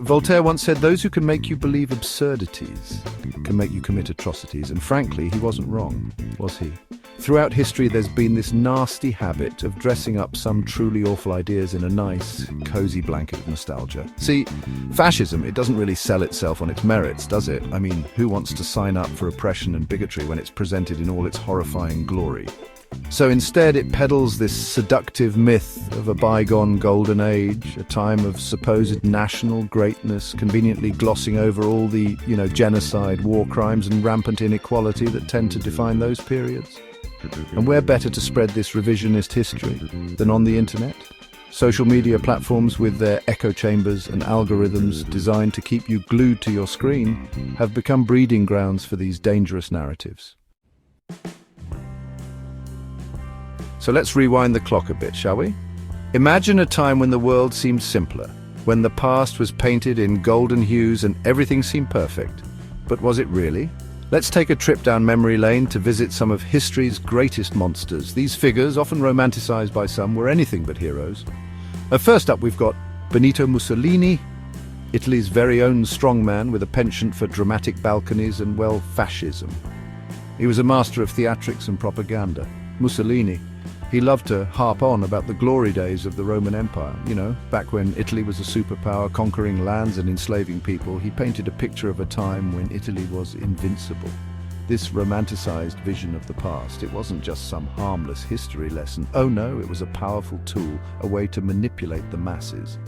Voltaire once said, "Those who can make you believe absurdities can make you commit atrocities." And frankly, he wasn't wrong, was he? Throughout history, there's been this nasty habit of dressing up some truly awful ideas in a nice, cozy blanket of nostalgia. See, fascism, it doesn't really sell itself on its merits, does it? I mean, who wants to sign up for oppression and bigotry when it's presented in all its horrifying glory? So instead it peddles this seductive myth of a bygone golden age, a time of supposed national greatness, conveniently glossing over all the, genocide, war crimes and rampant inequality that tend to define those periods. And where better to spread this revisionist history than on the internet? Social media platforms with their echo chambers and algorithms designed to keep you glued to your screen have become breeding grounds for these dangerous narratives. So let's rewind the clock a bit, shall we? Imagine a time when the world seemed simpler, when the past was painted in golden hues and everything seemed perfect. But was it really? Let's take a trip down memory lane to visit some of history's greatest monsters. These figures, often romanticized by some, were anything but heroes. First up, we've got Benito Mussolini, Italy's very own strongman with a penchant for dramatic balconies and, well, fascism. He was a master of theatrics and propaganda. Mussolini, he loved to harp on about the glory days of the Roman Empire. Back when Italy was a superpower, conquering lands and enslaving people. He painted a picture of a time when Italy was invincible. This romanticized vision of the past, it wasn't just some harmless history lesson. Oh no, it was a powerful tool, a way to manipulate the masses.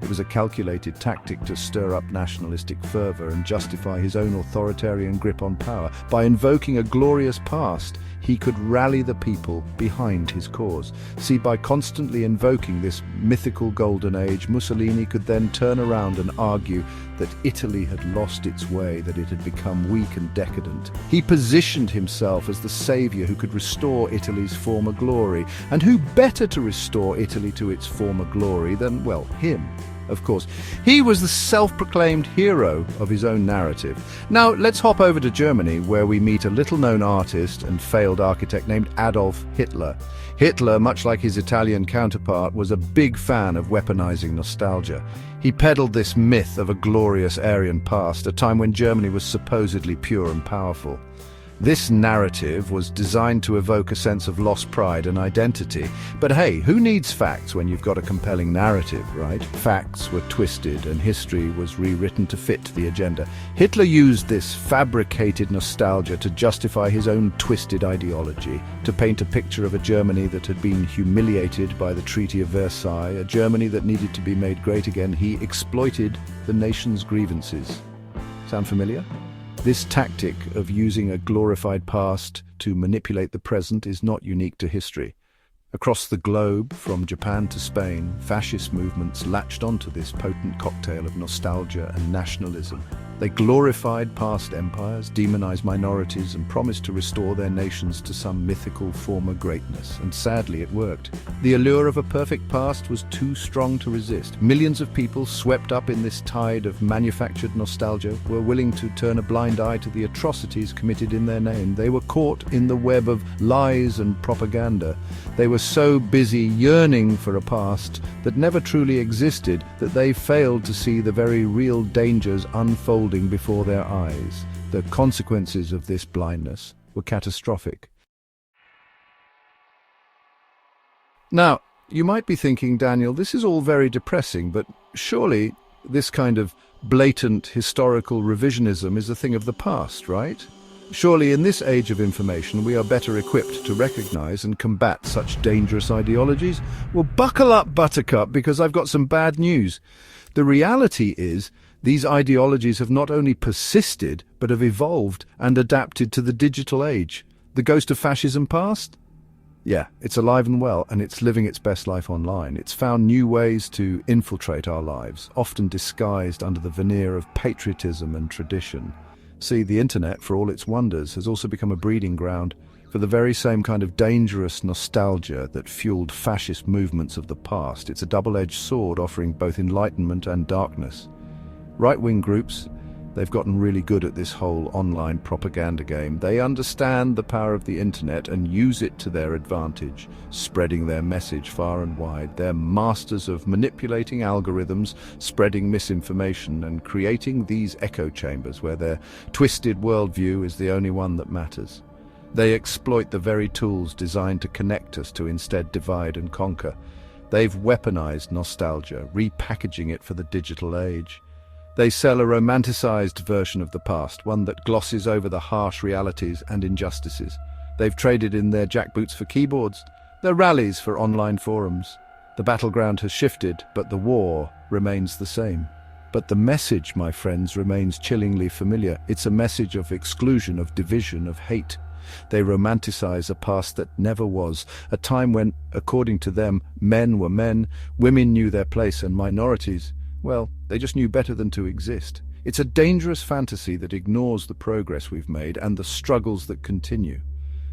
It was a calculated tactic to stir up nationalistic fervor and justify his own authoritarian grip on power. By invoking a glorious past, he could rally the people behind his cause. See, by constantly invoking this mythical golden age, Mussolini could then turn around and argue that Italy had lost its way, that it had become weak and decadent. He positioned himself as the savior who could restore Italy's former glory. And who better to restore Italy to its former glory than, well, him? Of course. He was the self-proclaimed hero of his own narrative. Now, let's hop over to Germany, where we meet a little-known artist and failed architect named Adolf Hitler. Hitler, much like his Italian counterpart, was a big fan of weaponizing nostalgia. He peddled this myth of a glorious Aryan past, a time when Germany was supposedly pure and powerful. This narrative was designed to evoke a sense of lost pride and identity. But hey, who needs facts when you've got a compelling narrative, right? Facts were twisted and history was rewritten to fit the agenda. Hitler used this fabricated nostalgia to justify his own twisted ideology, to paint a picture of a Germany that had been humiliated by the Treaty of Versailles, a Germany that needed to be made great again. He exploited the nation's grievances. Sound familiar? This tactic of using a glorified past to manipulate the present is not unique to history. Across the globe, from Japan to Spain, fascist movements latched onto this potent cocktail of nostalgia and nationalism. They glorified past empires, demonized minorities, and promised to restore their nations to some mythical former greatness. And sadly, it worked. The allure of a perfect past was too strong to resist. Millions of people, swept up in this tide of manufactured nostalgia, were willing to turn a blind eye to the atrocities committed in their name. They were caught in the web of lies and propaganda. They were so busy yearning for a past that never truly existed that they failed to see the very real dangers unfolding before their eyes. The consequences of this blindness were catastrophic. Now, you might be thinking, Daniel, this is all very depressing, but surely this kind of blatant historical revisionism is a thing of the past, right? Surely in this age of information we are better equipped to recognize and combat such dangerous ideologies? Well, buckle up, Buttercup, because I've got some bad news. The reality is these ideologies have not only persisted, but have evolved and adapted to the digital age. The ghost of fascism passed? Yeah, it's alive and well, and it's living its best life online. It's found new ways to infiltrate our lives, often disguised under the veneer of patriotism and tradition. See, the internet, for all its wonders, has also become a breeding ground for the very same kind of dangerous nostalgia that fueled fascist movements of the past. It's a double-edged sword offering both enlightenment and darkness. Right-wing groups, They've gotten really good at this whole online propaganda game. They understand the power of the internet and use it to their advantage, spreading their message far and wide. They're masters of manipulating algorithms, spreading misinformation, and creating these echo chambers where their twisted worldview is the only one that matters. They exploit the very tools designed to connect us to instead divide and conquer. They've weaponized nostalgia, repackaging it for the digital age. They sell a romanticized version of the past, one that glosses over the harsh realities and injustices. They've traded in their jackboots for keyboards, their rallies for online forums. The battleground has shifted, but the war remains the same. But the message, my friends, remains chillingly familiar. It's a message of exclusion, of division, of hate. They romanticize a past that never was, a time when, according to them, men were men, women knew their place, and minorities, well, they just knew better than to exist. It's a dangerous fantasy that ignores the progress we've made and the struggles that continue.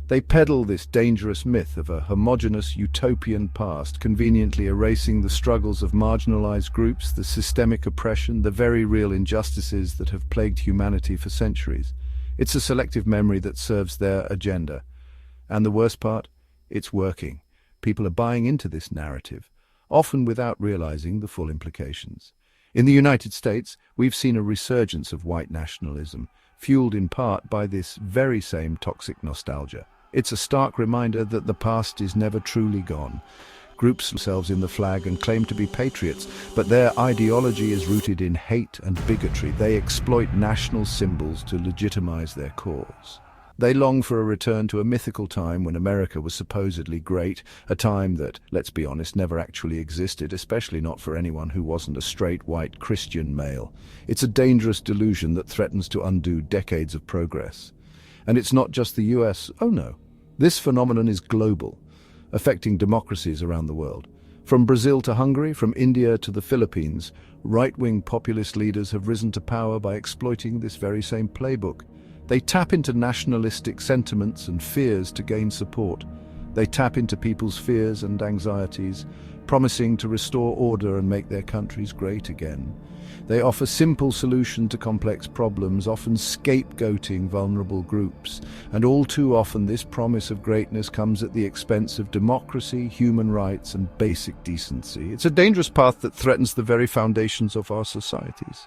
They peddle this dangerous myth of a homogeneous utopian past, conveniently erasing the struggles of marginalized groups, the systemic oppression, the very real injustices that have plagued humanity for centuries. It's a selective memory that serves their agenda. And the worst part? It's working. People are buying into this narrative, often without realizing the full implications. In the United States, we've seen a resurgence of white nationalism, fueled in part by this very same toxic nostalgia. It's a stark reminder that the past is never truly gone. Groups themselves in the flag and claim to be patriots, but their ideology is rooted in hate and bigotry. They exploit national symbols to legitimize their cause. They long for a return to a mythical time when America was supposedly great, a time that, let's be honest, never actually existed, especially not for anyone who wasn't a straight white Christian male. It's a dangerous delusion that threatens to undo decades of progress. And it's not just the US, oh no. This phenomenon is global, affecting democracies around the world. From Brazil to Hungary, from India to the Philippines, right-wing populist leaders have risen to power by exploiting this very same playbook. They tap into nationalistic sentiments and fears to gain support. They tap into people's fears and anxieties, promising to restore order and make their countries great again. They offer simple solutions to complex problems, often scapegoating vulnerable groups. And all too often this promise of greatness comes at the expense of democracy, human rights, and basic decency. It's a dangerous path that threatens the very foundations of our societies.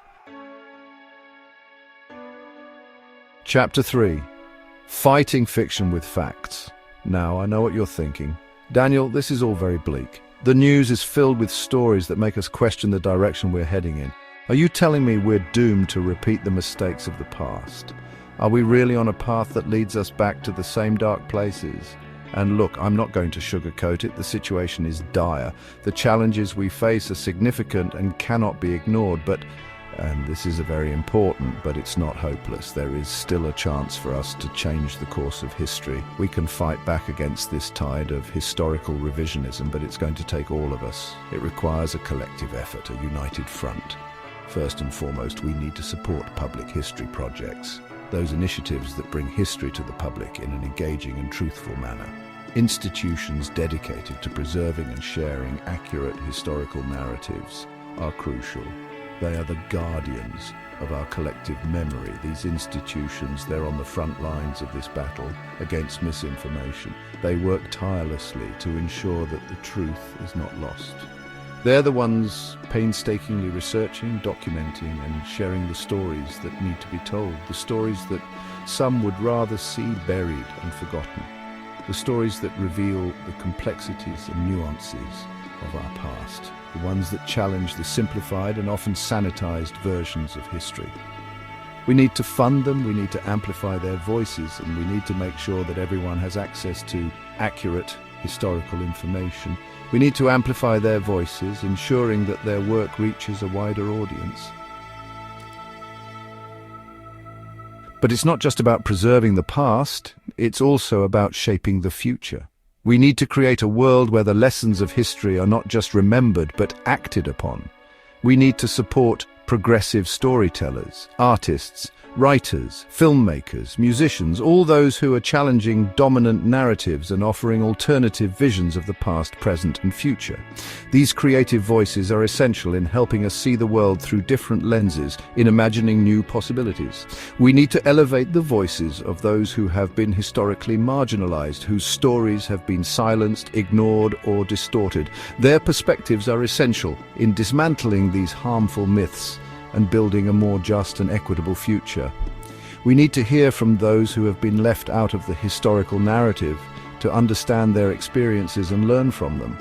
Chapter 3. Fighting Fiction with Facts. Now, I know what you're thinking. Daniel, this is all very bleak. The news is filled with stories that make us question the direction we're heading in. Are you telling me we're doomed to repeat the mistakes of the past? Are we really on a path that leads us back to the same dark places? And look, I'm not going to sugarcoat it. The situation is dire. The challenges we face are significant and cannot be ignored, but and this is very important, but it's not hopeless. There is still a chance for us to change the course of history. We can fight back against this tide of historical revisionism, but it's going to take all of us. It requires a collective effort, a united front. First and foremost, we need to support public history projects, those initiatives that bring history to the public in an engaging and truthful manner. Institutions dedicated to preserving and sharing accurate historical narratives are crucial. They are the guardians of our collective memory. These institutions, they're on the front lines of this battle against misinformation. They work tirelessly to ensure that the truth is not lost. They're the ones painstakingly researching, documenting, and sharing the stories that need to be told, the stories that some would rather see buried and forgotten, the stories that reveal the complexities and nuances of our past, the ones that challenge the simplified and often sanitized versions of history. We need to fund them, we need to amplify their voices, and we need to make sure that everyone has access to accurate historical information. We need to amplify their voices, ensuring that their work reaches a wider audience. But it's not just about preserving the past, it's also about shaping the future. We need to create a world where the lessons of history are not just remembered, but acted upon. We need to support progressive storytellers, artists, Writers, filmmakers, musicians, all those who are challenging dominant narratives and offering alternative visions of the past, present, and future. These creative voices are essential in helping us see the world through different lenses, in imagining new possibilities. We need to elevate the voices of those who have been historically marginalized, whose stories have been silenced, ignored, or distorted. Their perspectives are essential in dismantling these harmful myths and building a more just and equitable future. We need to hear from those who have been left out of the historical narrative to understand their experiences and learn from them.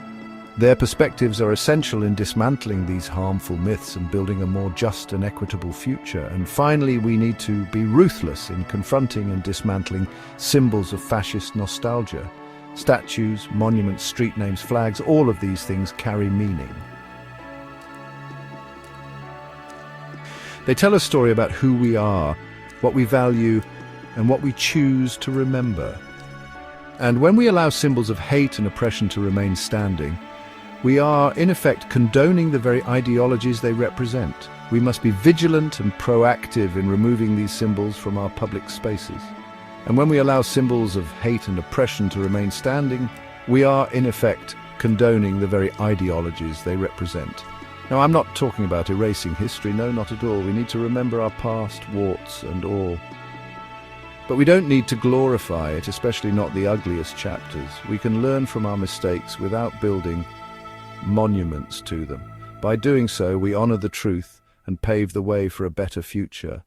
Their perspectives are essential in dismantling these harmful myths and building a more just and equitable future. And finally, we need to be ruthless in confronting and dismantling symbols of fascist nostalgia. Statues, monuments, street names, flags, all of these things carry meaning. They tell a story about who we are, what we value, and what we choose to remember. And when we allow symbols of hate and oppression to remain standing, we are, in effect, condoning the very ideologies they represent. We must be vigilant and proactive in removing these symbols from our public spaces. And when we allow symbols of hate and oppression to remain standing, we are, in effect, condoning the very ideologies they represent. Now, I'm not talking about erasing history, no, not at all. We need to remember our past, warts and all. But we don't need to glorify it, especially not the ugliest chapters. We can learn from our mistakes without building monuments to them. By doing so, we honor the truth and pave the way for a better future.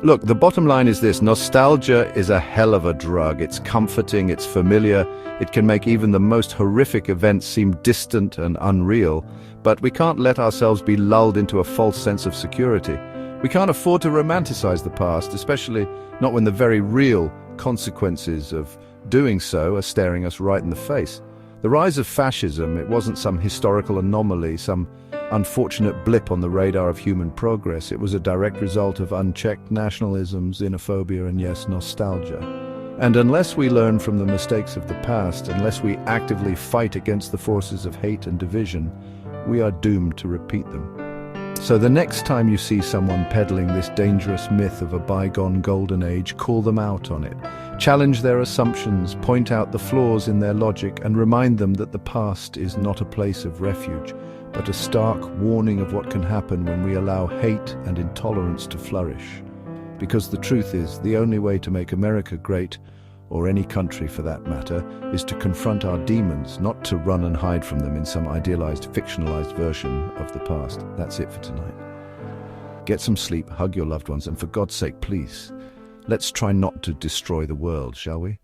Look, the bottom line is this: nostalgia is a hell of a drug. It's comforting, it's familiar, it can make even the most horrific events seem distant and unreal, but we can't let ourselves be lulled into a false sense of security. We can't afford to romanticize the past, especially not when the very real consequences of doing so are staring us right in the face. The rise of fascism, it wasn't some historical anomaly, some unfortunate blip on the radar of human progress. It was a direct result of unchecked nationalism, xenophobia, and yes, nostalgia. And unless we learn from the mistakes of the past, unless we actively fight against the forces of hate and division, we are doomed to repeat them. So the next time you see someone peddling this dangerous myth of a bygone golden age, call them out on it. Challenge their assumptions, point out the flaws in their logic, and remind them that the past is not a place of refuge, but a stark warning of what can happen when we allow hate and intolerance to flourish. Because the truth is, the only way to make America great, or any country for that matter, is to confront our demons, not to run and hide from them in some idealized, fictionalized version of the past. That's it for tonight. Get some sleep, hug your loved ones, and for God's sake, please, let's try not to destroy the world, shall we?